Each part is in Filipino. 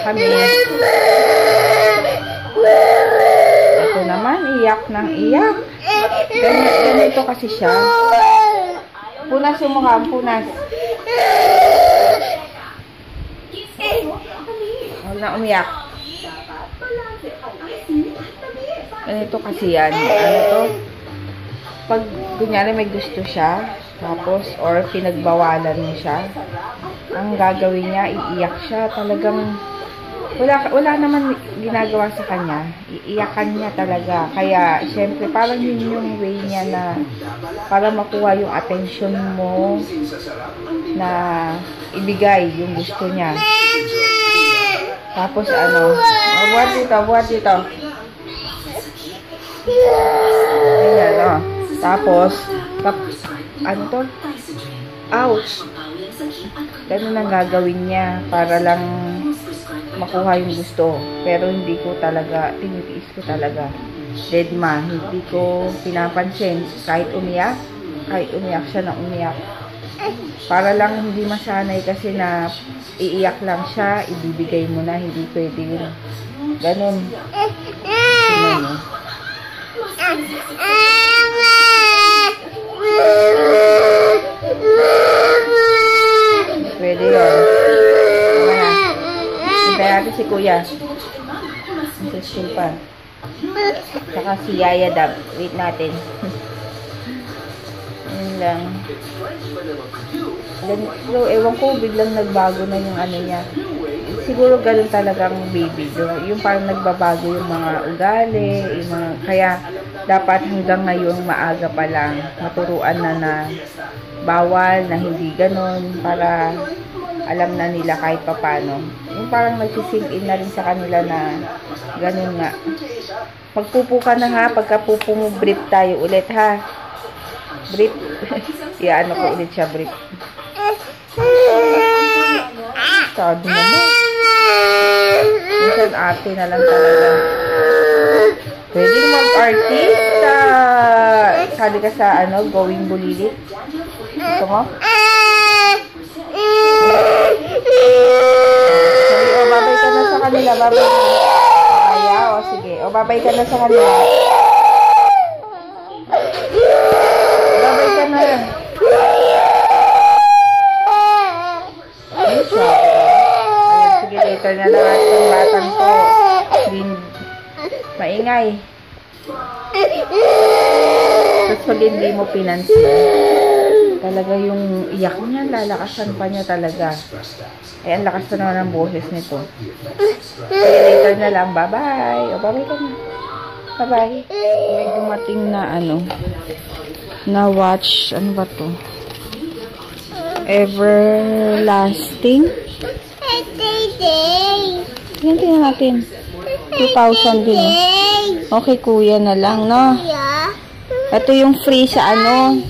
kami. Ito naman, iyak ng iyak. Ganito kasi siya. Punas yung mukha, punas. Wala umiyak. Ganito kasi yan. Ano to? Pag kunyari may gusto siya, tapos, or pinagbawalan mo siya, ang gagawin niya, iiyak siya. Talagang, wala naman ginagawa sa kanya. Iiyakan niya talaga. Kaya, syempre, parang yun yung way niya na para makuha yung attention mo na ibigay yung gusto niya. Tapos, ano, buhat dito. Ayan, o. Tapos, ano to? Ouch! Ganun ang gagawin niya para lang makuha yung gusto. Pero hindi ko talaga, tinitiis ko talaga. Deadma, hindi ko pinapansin. Kahit umiyak siya na umiyak. Para lang hindi masanay kasi na iiyak lang siya, ibibigay mo na, hindi pwede yun. Ganun. Ano? Pwede yun. Hintay natin si Kuya. Sa school pa. Saka si Yaya Dab. Wait natin. Yun lang. So, ewan ko, biglang nagbago na yung ano niya. Siguro ganun talagang baby. Yung parang nagbabago yung mga ugali. Yung mga, kaya, dapat hanggang ngayon maaga pa lang maturuan na bawal, na hindi ganun, para alam na nila kahit papano. Yung parang nagsisink in na rin sa kanila na ganun nga. Magpupo ka na ha, pagkapupo mo, brief tayo ulit ha. Brief. Ano ko ulit siya, brief. Sabi naman. Minsan ate na lang talaga. Pwede mag-artista. Sabi ka sa ano, going bulilit. Gusto mo? Sabi, o, babay ka na sa kanila. Babay ka na. Kaya, o, sige. O, babay ka na sa kanila. Babay ka na. Ayun siya. Ayun, sige, later na lang at yung batang to. Maingay. Tapos pag hindi mo pinansin, talaga yung iyak niya, lalakasan pa niya talaga. Ay, ang lakas na naman ang boses nito. Kaya later na lang, bye-bye. O, bye-bye ka na. Bye-bye. May dumating na ano, na watch, ano ba to? Everlasting. Yan, tingnan natin. 2,000 din. Okay, kuya na lang, no? Ito yung free sa ano,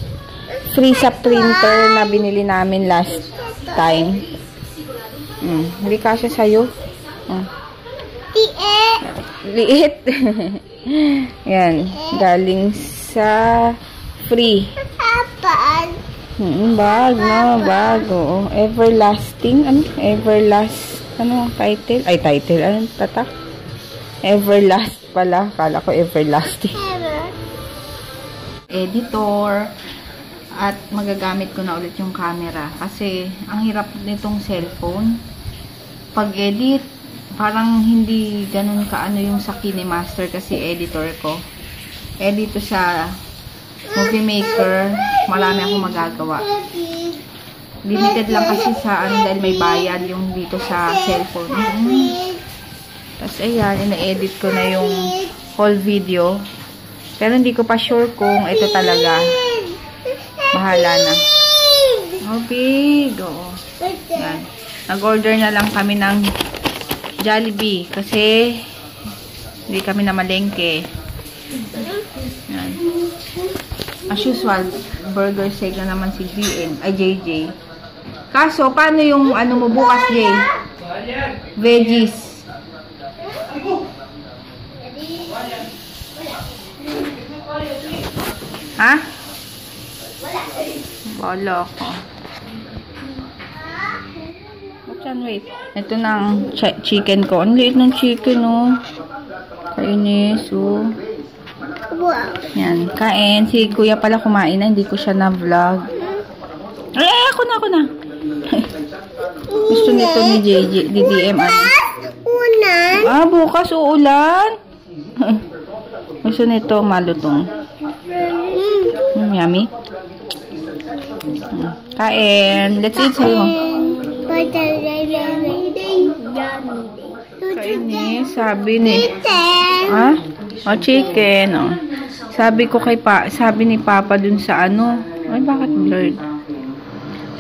free sa printer na binili namin last time. Hindi kasi sa'yo. Liit. Yan, galing sa free. Bag, no? Bag, oo. Everlasting, ano? Ano ang title? Ay, title. Anong tatak? Everlast pala. Kala ko everlasting. Editor. At magagamit ko na ulit yung camera. Kasi, ang hirap nitong cellphone. Pag-edit, parang hindi ganun kaano yung sa KineMaster kasi editor ko. Edit sa Movie Maker. Marami akong magagawa. Limited lang kasi sa ano dahil may bayad yung dito sa cellphone. Tapos ayan, ina-edit ko na yung whole video. Pero hindi ko pa sure kung ito talaga. Bahala na. Oh, big. Oo. Yan. Nag-order na lang kami ng Jollibee kasi hindi kami na malengke. Yan. As usual, burger shake na naman si GM, ay JJ. Kaso, paano yung ano mo bukas, Jay? Veggies. Ha? Wala ko. Chan, wait. Ito na ang chicken ko. Ang liit ng chicken, oh. Kainis, oh. Wow. Yan, kain. Si kuya pala kumain na, hindi ko siya na-vlog. Ay, ako na. Gusto nito ni JJ, DDM. Ulan. Ah, bukas uulan. Gusto nito malutong. Yummy. Kain. Let's eat sa'yo. Kainis, sabi ni. Ha? O, chicken. O. Sabi ko sabi ni Papa dun sa ano. Ay, bakit blurred?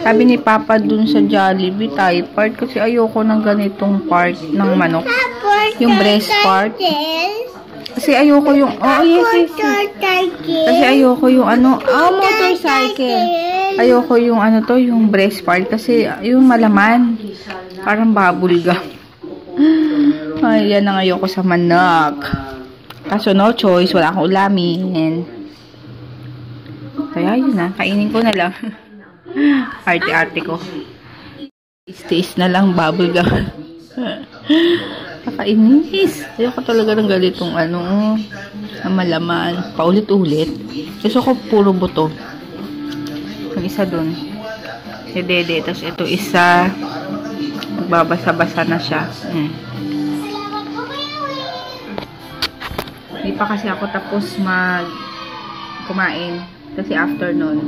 Sabi ni Papa dun sa Jollibee, Thai part. Kasi ayoko ng ganitong part ng manok. Yung breast part. Kasi ayoko yung, yes. Kasi ayoko yung ano, motorcycle. Ayoko yung ano to, yung breast part. Kasi yung malaman. Parang bubble gum. Ay, yan ang ayoko sa manok. Kaso no choice, wala akong ulamin. Kaya yun na, kainin ko na lang. Arte-arte ko. Taste na lang, bubble gum. Kakainis. Ayoko talaga ng ganitong ano, na malaman. Paulit-ulit. Gusto ko puro buto. Yung isa dun. Si Dede. Tapos ito isa. Magbabasa-basa na siya. Hindi pa kasi ako tapos kumain. Kasi after nun,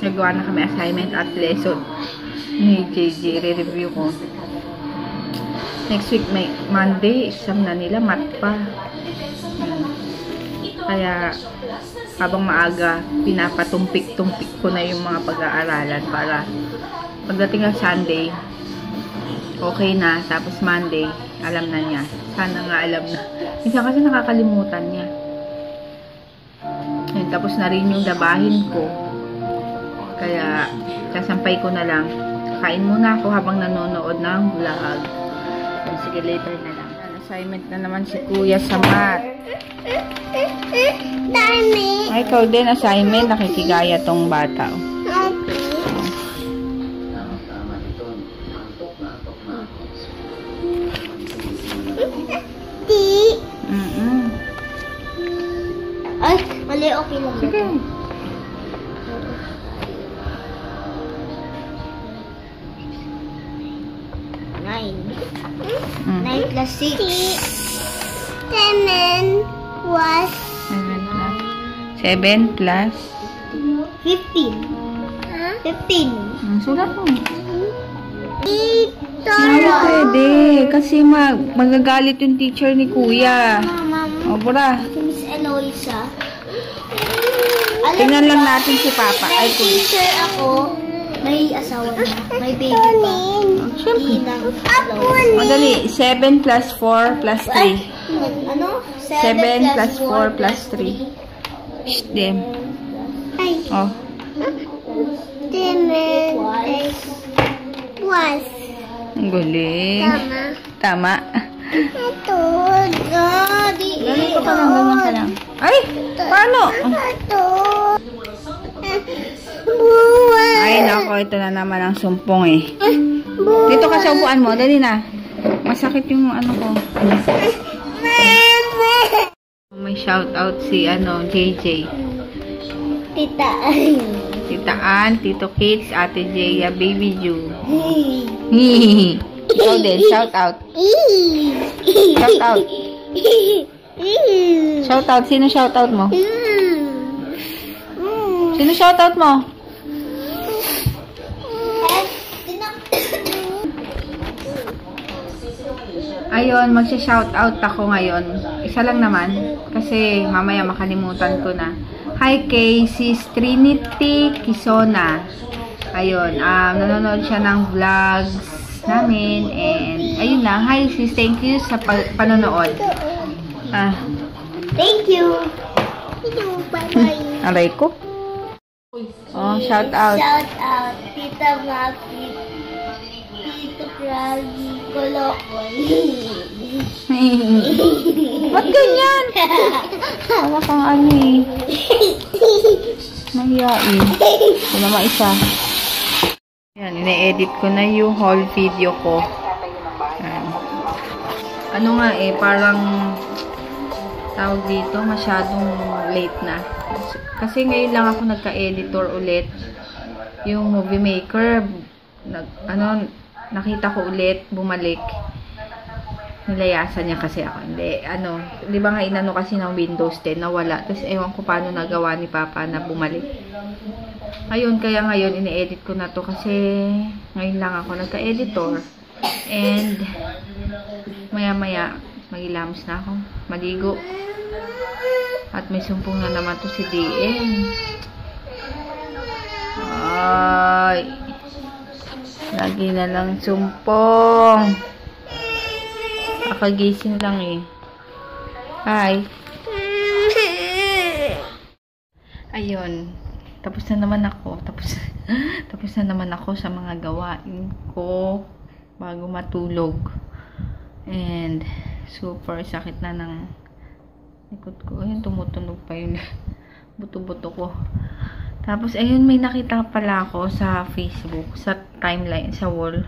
nagawa na kami assignment at lesson ni JJ. Re-review ko. Next week, may Monday, exam na nila, math pa. Kaya, habang maaga, pinapatumpik-tumpik ko na yung mga pag-aaralan para pagdating ng Sunday, okay na. Tapos Monday, alam na niya. Sana nga alam na. Minsan kasi nakakalimutan niya. Ayun, tapos na rin yung labahin ko. Kaya, sasampay ko na lang. Kain muna ako habang nanonood ng vlog. Sige, later na lang. Assignment na naman si Kuya sa math. Dami. Ay, ikaw din assignment. Nakikigaya tong bata. Ay, mali, okay lang. Sige. 9 plus 6. 7 plus 7 plus 15. 15. Sulat mo. Ito. Hindi pwede. Kasi magagalit yung teacher ni Kuya. O, bura. Si Miss Eloisa. Tingnan lang natin si Papa. Ay, Kuya. Teacher ako. May asawa na. May baby pa. Siyempre. Apo. Madali. 7 plus 4 plus 3. Ano? 7 plus 4 plus 3. Shh, dem. Ay. Oh. 7 plus. Ang galing. Tama. Tama. Ito. Daddy. Ganun ka pa lang, ganun ka lang. Ay! Paano? Ito. Buwan. Ay, nako. Ito na naman ang sumpong eh. Dito ka sa upuan mo. Dali na. Masakit yung ano ko. May shoutout si JJ. Tita. Tita Ann, Tito Kids, Ate Jeya, Baby Ju. Ikaw din, shoutout. Shoutout. Shoutout. Sino shoutout mo? Sino shoutout mo? Ayun, magsha-shoutout ako ngayon. Isa lang naman. Kasi mamaya makalimutan ko na. Hi kay Sis Trinity Kisona. Ayun, nanonood siya ng vlogs namin. And, ayun lang. Hi sis, thank you sa panonood. Thank you. Bye-bye. Aray ko. Oh, shoutout. Shout out, Tita Maki, Tito Kragi, Kolokoy. Ba't ganyan? Wala kang ano eh. Nahiyain. Ito naman isa. Yan, ine-edit ko na yung whole video ko. Yan. Ano nga parang tawag dito, masyadong late na. Kasi ngayon lang ako nagka-editor ulit. Yung Movie Maker, nakita ko ulit, bumalik. Nilayasan niya kasi ako. Hindi, di ba nga inano kasi ng Windows 10, nawala. Tapos ewan ko paano nagawa ni Papa na bumalik. Ayun, kaya ngayon, ini-edit ko na to kasi ngayon lang ako nagka-editor. And, maya-maya, magilamos na ako. Maligo. At may sumpong na naman to si DM. Ay. Lagi na lang sumpong. Akagising lang eh. Hi. Ayun. Tapos na naman ako. Tapos na naman ako sa mga gawain ko bago matulog. And super sakit na ng likod ko. Ayun, tumutunog pa yun. Buto-buto ko. Tapos, ayun, may nakita pala ako sa Facebook, sa timeline, sa wall.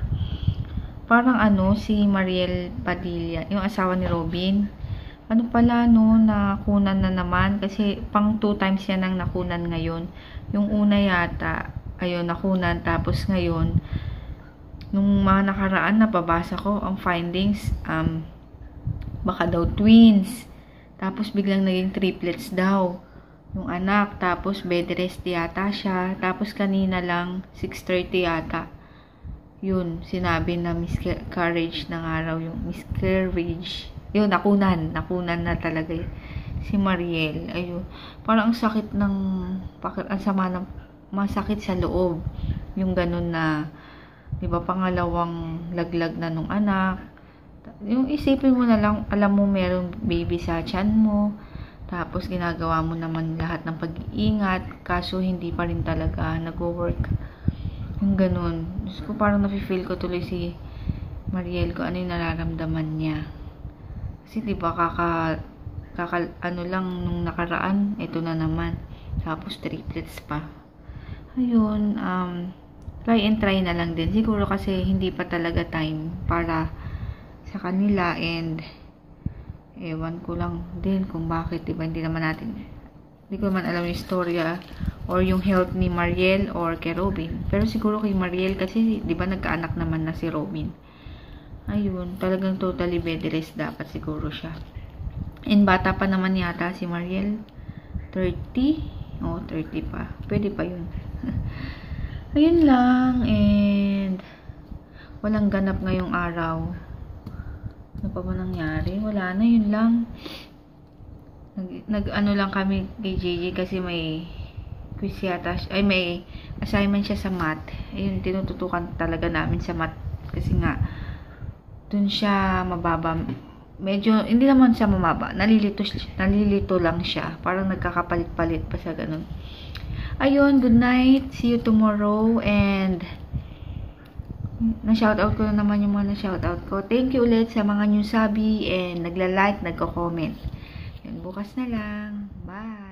Parang si Mariel Padilla, yung asawa ni Robin. Ano pala, nakunan na naman. Kasi, pang 2 times yan ang nakunan ngayon. Yung una yata, ayun, nakunan. Tapos ngayon, nung mga nakaraan, nababasa ko ang findings, baka daw twins. Tapos, biglang naging triplets daw yung anak. Tapos, bed rest yata siya. Tapos, kanina lang, 6:30 yata. Yun, sinabi na miscarriage na nga raw yung miscarriage. Yun, nakunan na talaga si Mariel. Ayun, parang ang sakit ng, ang sama ng, masakit sa loob. Yung ganun na, di ba, pangalawang laglag na nung anak. Yung isipin mo na lang, alam mo meron baby sa tiyan mo. Tapos, ginagawa mo naman lahat ng pag-iingat. Kaso, hindi pa rin talaga nag-work. Yung ganun. Diyos ko, parang nafe-feel ko tuloy si Mariel ko ano yung nararamdaman niya. Kasi diba lang nung nakaraan, ito na naman. Tapos triplets pa. Ayun, try and try na lang din. Siguro kasi hindi pa talaga time para sa kanila and ewan ko lang din kung bakit, diba, hindi ko naman alam yung storya or yung health ni Mariel or kay Robin. Pero siguro kay Mariel kasi, di ba, nagkaanak naman na si Robin. Ayun, talagang totally bed rest dapat siguro siya. And bata pa naman yata si Mariel. 30? Oo, 30 pa. Pwede pa yun. Ayun lang. And walang ganap ngayong araw. Ano pa ba nangyari? Wala na, yun lang. Nag-ano lang kami kay JJ kasi may quiz yata, may assignment siya sa math. Ayun, tinututukan talaga namin sa math kasi nga dun siya mababa. Medyo, hindi naman siya mababa. Nalilito lang siya. Parang nagkakapalit-palit pa sa ganun. Ayun, good night. See you tomorrow. And na-shoutout ko na naman yung mga na-shoutout ko. Thank you ulit sa mga new sabi and nagla-like, nagko-comment. Yun, bukas na lang. Bye!